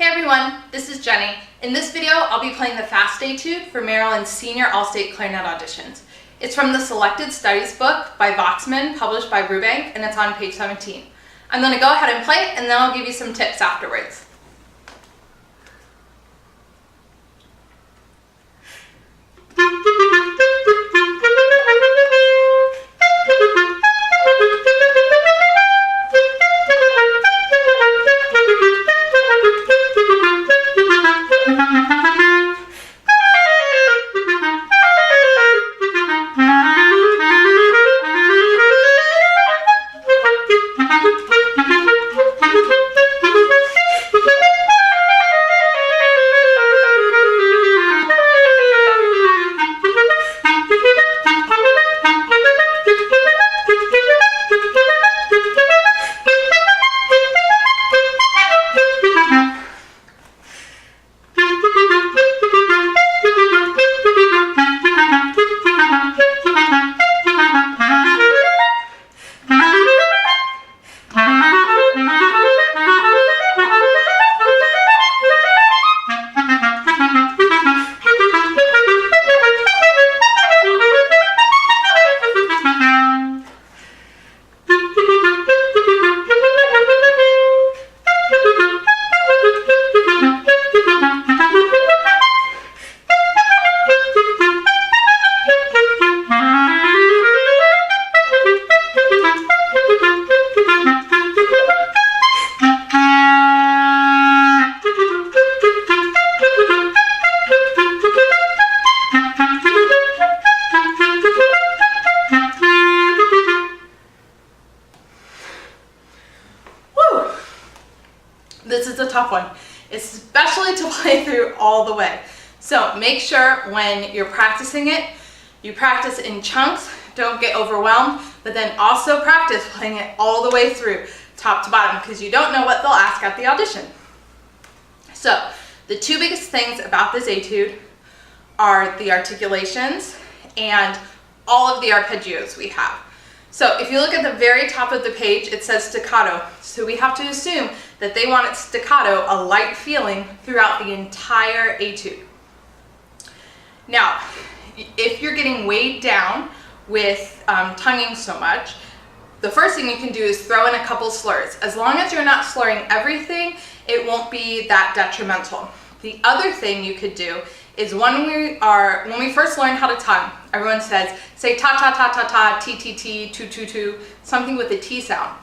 Hey everyone, this is Jenny. In this video, I'll be playing the Fast Etude for Maryland's Senior All-State Clarinet Auditions. It's from the Selected Studies book by Voxman, published by Rubank, and it's on page 17. I'm going to go ahead and play it, and then I'll give you some tips afterwards. This is a tough one, especially to play through all the way. So make sure when you're practicing it, you practice in chunks, don't get overwhelmed, but then also practice playing it all the way through, top to bottom, because you don't know what they'll ask at the audition. So the two biggest things about this etude are the articulations and all of the arpeggios we have. So if you look at the very top of the page, it says staccato. So we have to assume that they want it staccato, a light feeling throughout the entire etude. Now, if you're getting weighed down with tonguing so much, the first thing you can do is throw in a couple slurs. As long as you're not slurring everything, it won't be that detrimental. The other thing you could do is when we first learn how to tongue, everyone says, say ta ta ta ta ta, t t t, tu tu tu, something with a T sound.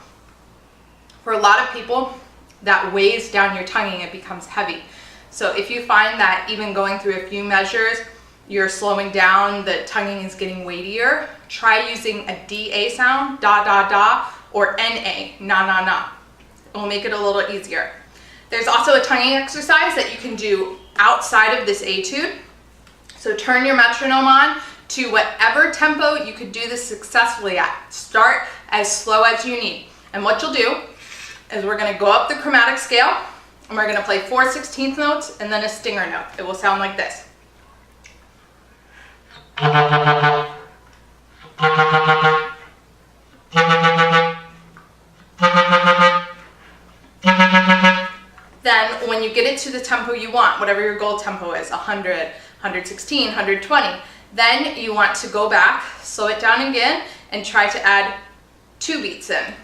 For a lot of people, that weighs down your tonguing, it becomes heavy. So if you find that even going through a few measures, you're slowing down, the tonguing is getting weightier, try using a DA sound, da da da, or NA, na na na. It will make it a little easier. There's also a tonguing exercise that you can do outside of this etude. So turn your metronome on to whatever tempo you could do this successfully at. Start as slow as you need. And what you'll do is we're going to go up the chromatic scale and we're going to play 4/16 notes and then a stinger note. It will sound like this. Then when you get it to the tempo you want, whatever your goal tempo is, 100, 116, 120, then you want to go back, slow it down again, and try to add 2 beats in.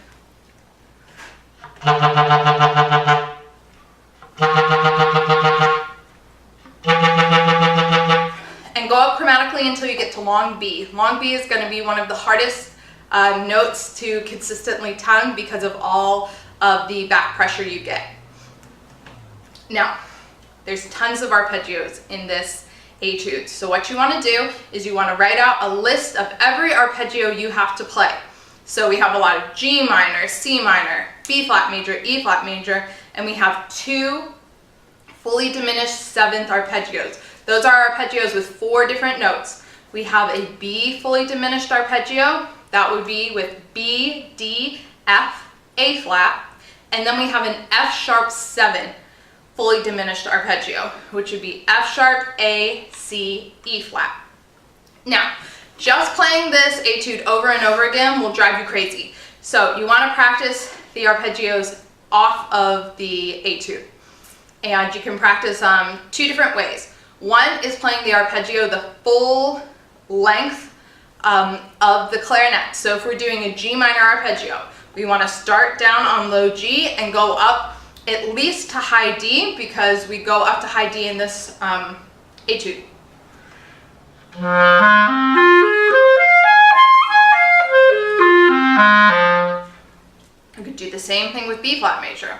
And go up chromatically until you get to long B. Long B is going to be one of the hardest notes to consistently tongue because of all of the back pressure you get. Now, there's tons of arpeggios in this etude. So what you want to do is you want to write out a list of every arpeggio you have to play. So we have a lot of G minor, C minor, B flat major, E flat major, and we have 2 fully diminished 7th arpeggios. Those are arpeggios with 4 different notes. We have a B fully diminished arpeggio. That would be with B, D, F, A flat, and then we have an F sharp 7 fully diminished arpeggio, which would be F sharp, A, C, E flat. Now, just playing this etude over and over again will drive you crazy. So you want to practice the arpeggios off of the etude. And you can practice two different ways. One is playing the arpeggio the full length of the clarinet. So if we're doing a G minor arpeggio, we want to start down on low G and go up at least to high D, because we go up to high D in this etude. You could do the same thing with B flat major.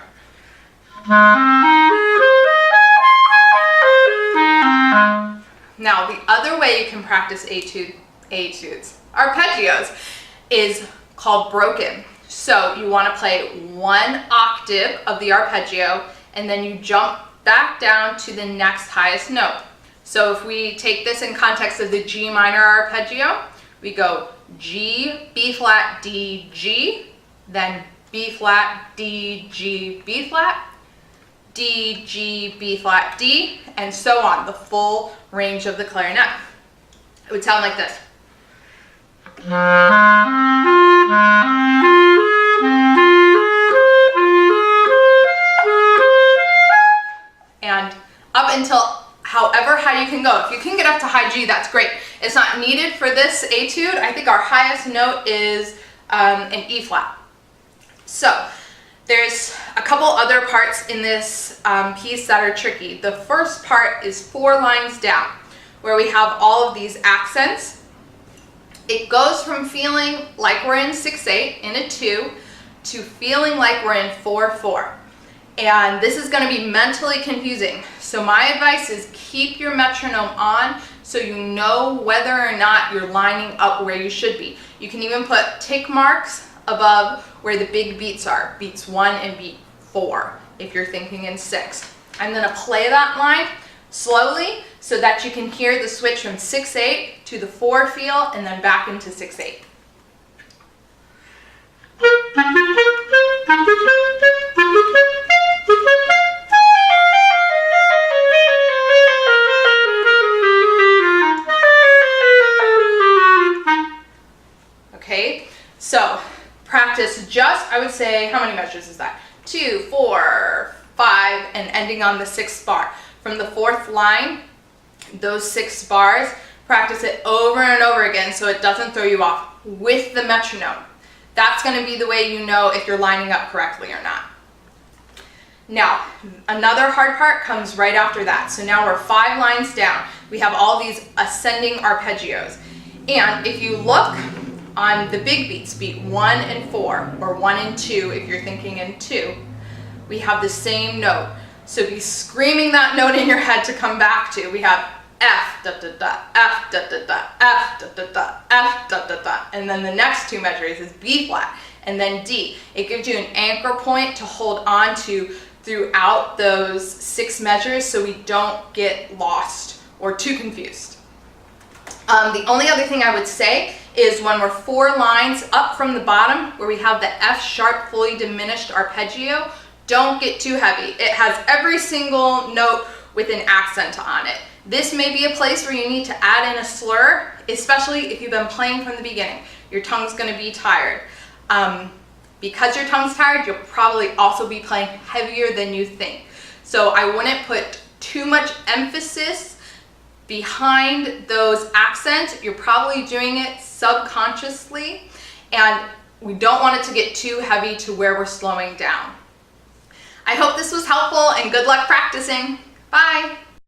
Now, the other way you can practice arpeggios is called broken. So you want to play one octave of the arpeggio and then you jump back down to the next highest note. So if we take this in context of the G minor arpeggio, we go G, B flat, D, G, then B flat, D, G, B flat, D, G, B flat, D, and so on, the full range of the clarinet. It would sound like this. And up until however high you can go. If you can get up to high G, that's great. It's not needed for this etude. I think our highest note is an E flat. So there's a couple other parts in this piece that are tricky. The first part is 4 lines down, where we have all of these accents. It goes from feeling like we're in 6/8 in a 2 to feeling like we're in 4/4. And this is going to be mentally confusing. So my advice is keep your metronome on so you know whether or not you're lining up where you should be. You can even put tick marks above where the big beats are, beats 1 and beat 4, if you're thinking in 6. I'm going to play that line slowly so that you can hear the switch from 6/8 to the 4 feel and then back into 6/8. Okay, so practice just, I would say, how many measures is that? 2, 4, 5, and ending on the 6th bar. From the 4th line, those 6 bars, practice it over and over again so it doesn't throw you off with the metronome. That's going to be the way you know if you're lining up correctly or not. Now, another hard part comes right after that. So now we're 5 lines down. We have all these ascending arpeggios. And if you look on the big beats, beat 1 and 4, or 1 and 2 if you're thinking in 2, we have the same note. So be screaming that note in your head to come back to. We have F, da da da, F, da da da, F, da da da, F, da da da. And then the next 2 measures is B flat, and then D. It gives you an anchor point to hold on to throughout those 6 measures so we don't get lost or too confused. The only other thing I would say is when we're 4 lines up from the bottom where we have the F sharp fully diminished arpeggio, don't get too heavy. It has every single note with an accent on it. This may be a place where you need to add in a slur, especially if you've been playing from the beginning. Your tongue's going to be tired. Because your tongue's tired, you'll probably also be playing heavier than you think. So I wouldn't put too much emphasis behind those accents. You're probably doing it subconsciously, and we don't want it to get too heavy to where we're slowing down. I hope this was helpful, and good luck practicing. Bye!